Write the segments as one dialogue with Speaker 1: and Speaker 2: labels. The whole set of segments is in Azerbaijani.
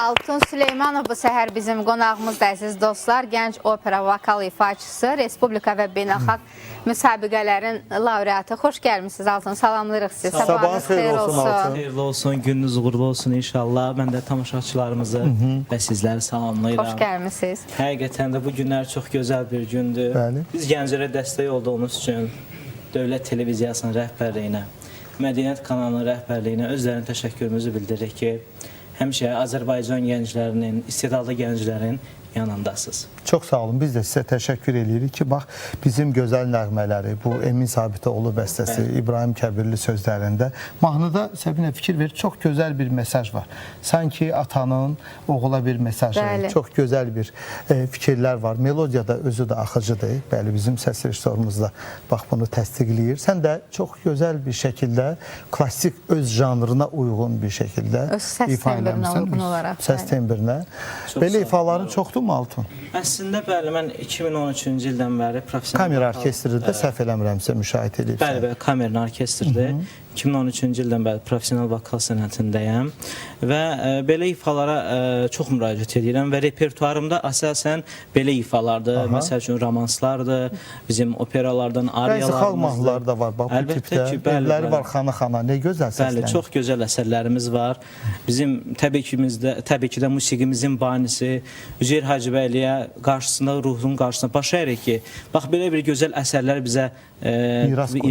Speaker 1: Altun Süleymanov bu səhər bizim qonağımızdır, əziz dostlar. Gənc opera vokal ifaçısı, Respublika və beynəlxalq müsabiqələrin laureatı. Xoş gəlmişsiniz Altun, salamlayırıq sizi.
Speaker 2: Sabahınız xeyir olsun Altun.
Speaker 3: Xeyirli olsun, gününüz uğurlu olsun inşallah. Mən də tamaşaçılarımızı və sizləri salamlayıram.
Speaker 1: Xoş gəlmişsiniz.
Speaker 3: Həqiqətən də bu günlər çox gözəl bir gündür.
Speaker 2: Bəli.
Speaker 3: Biz gənclərə dəstək olduğumuz üçün Dövlət Televiziyasının rəhbərliyinə, Mədəniyyət kanalının rəhbərliyinə özlərinin təşəkkürümüzü bildiririk ki, həmişə Azərbaycan gənclərinin, istedadlı gənclərin yanındasınız.
Speaker 2: Çox sağ olun. Biz də sizə təşəkkür edirik ki, bax, bizim gözəl nəğmələri, bu Emin Sabitoğlu bəstəsi, İbrahim Kəbirli sözlərində mahnıda Səbinə fikir verir, çox gözəl bir mesaj var. Sanki atanın oğula bir mesajı, çox gözəl bir fikirlər var. Melodiya da özü də axıcıdır. Bəli, bizim səs rejissorumuz da bax bunu təsdiqləyir. Sən də çox gözəl bir şəkildə, klassik öz janrına uyğun bir şəkildə ifa eləmişsən. Səs tembrinə. Belə ifaların çoxdur mu Altun?
Speaker 3: Əslində, bəli, mən 2013-cü ildən bəri profesional...
Speaker 2: Kamera orkestrində səhv eləmirəmsə müşahidə edibsən.
Speaker 3: Bəli, bəli, kamera orkestridir. 2013-cü ildən bəri profesional vokal sənətindəyəm və belə ifalara çox müraciət edirəm və repertuarımda əsasən belə ifalardır. Məsəl üçün romanslardır, bizim operalardan ariyalarımızdır.
Speaker 2: Bəzi xalq mahnıları da var, bax bu tipdə. Evləri var xana-xana, nə gözəl səslənir.
Speaker 3: Bəli, çox gözəl əsərlərimiz var. Bizim təbii ki də musiqimizin banisi Üzeyir Hacıbəyliyə qarşısında, ruhun qarşısında baş əyirik ki, bax belə bir gözəl əsərlər bizə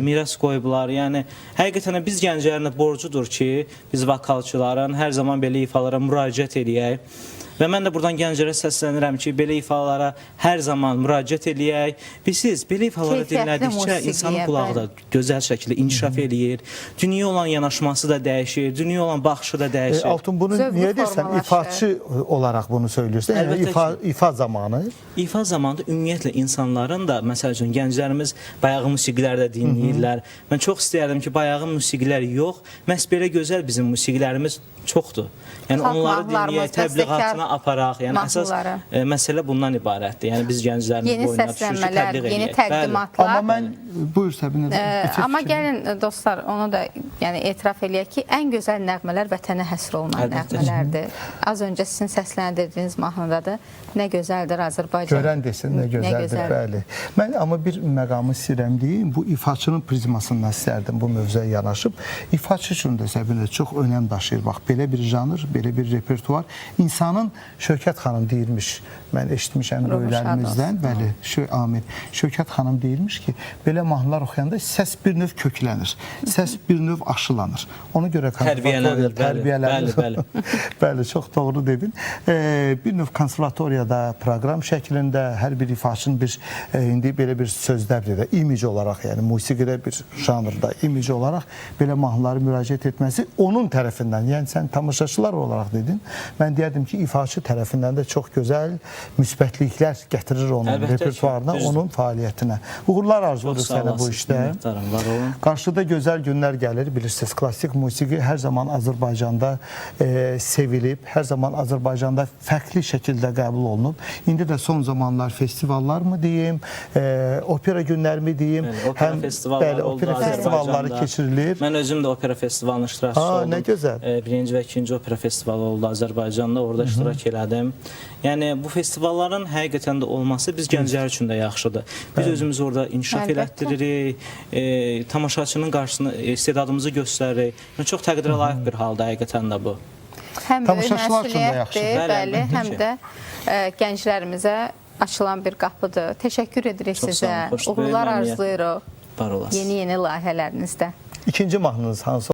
Speaker 3: miras qoyublar. Yəni, həqiqətən biz gənclərin borcudur ki, biz vokalçıların hər zaman belə ifalara müraciət edək. Və mən də buradan gənclərə səslənirəm ki, belə ifalara hər zaman müraciət edək. Bilirsiniz, belə ifaları dinlədikcə insanın qulağı da gözəl şəkildə inkişaf eləyir. Dünya olan yanaşması da dəyişir, dünya olan baxışı da dəyişir.
Speaker 2: Altun, bunu niyə deyirsən? İfaçı olaraq bunu söylüyorsun. Yəni, ifa zamanı?
Speaker 3: İfa zamanı ümumiyyətlə insanların da, məsəl üçün, gənclərimiz bayağı musiqiləri də dinləyirlər. Mən çox istəyərdim ki, bayağı musiqilər yox, məhz belə gözəl bizim musiqilərimiz çoxdur. Yəni, onları dinləyək, təbliğatına aparaq. Yəni, əsas məsələ bundan ibarətdir. Yəni, biz gənclərimiz boyuna düşür ki, təbliğ edək.
Speaker 1: Yeni təqdimatlar.
Speaker 2: Amma mən, buyur Səbinə.
Speaker 1: Amma gəlin, dostlar, onu da etiraf eləyək ki, ən gözəl nəğmələr vətənə həsr olunan nəğmələrdir. Az öncə sizin səsləndirdiyiniz mahnıdadır. Nə gözəldir Azərbaycan.
Speaker 2: Görən desin, nə gözəldir, bəli. Mən amma bir məqamı istəyirəm deyim, bu ifaçının prizmasından istərdim bu mövzuya yanaşıb. İfaçı üçün də Səbinə çox önəm daşıyır. Bax, belə bir janr, belə bir repertuar. İnsanın Şövkət xanım deyirmiş, mən eşitmişəm böyüklərimizdən, bəli, amin. Şövkət xanım deyirmiş ki, belə mahnılar oxuyanda səs bir növ köklənir, səs bir növ aşılanır. Ona görə
Speaker 3: tərbiyələnir.
Speaker 2: Bəli, çox doğru dedin. Bir növ konservatoriyada proqram şəklində hər bir ifaçının indi belə bir sözlərdir də, imic olaraq, yəni musiqidə bir janrda imic olaraq belə mahnıları müraciət etməsi onun tərəfindən, yəni sən tamaşaçılar olaraq dedin, mən deyərdim ki, ifaçı tərəfindən də çox gözəl müsbətliklər gətirir onun repertuarına, onun fəaliyyətinə. Uğurlar arzudur sənə bu işdə. Qarşıda gözəl günlər gəlir, bilirsiniz, klassik musiqi hər zaman Azərbaycanda sevilib, hər zaman Azərbaycanda fərqli şəkildə qəbul olunub. İndi də son zamanlar festivallar mı deyim, opera günləri mi deyim,
Speaker 3: opera festivalları
Speaker 2: keçirilir.
Speaker 3: Mən özüm də opera festivalının iştirakçısı oldum.
Speaker 2: Nə gözəl.
Speaker 3: Birinci və ikinci opera festivalı oldu Azərbaycanda, orada iştirak elədim. Yəni, bu festivalların həqiqətən də olması biz gənclər üçün də yaxşıdır. Biz özümüz orada inkişaf elətdiririk, tamaşaçının qarşısında istedadımızı göstəririk. Çox təqdirə layiq bir halda həqiqətən də bu.
Speaker 1: Həm böyük məsuliyyətdir, həm də gənclərimizə açılan bir qapıdır. Təşəkkür edirik sizə. Uğurlar arzulayırıq yeni-yeni layihələrinizdə.
Speaker 2: İkinci mahnınız hansı?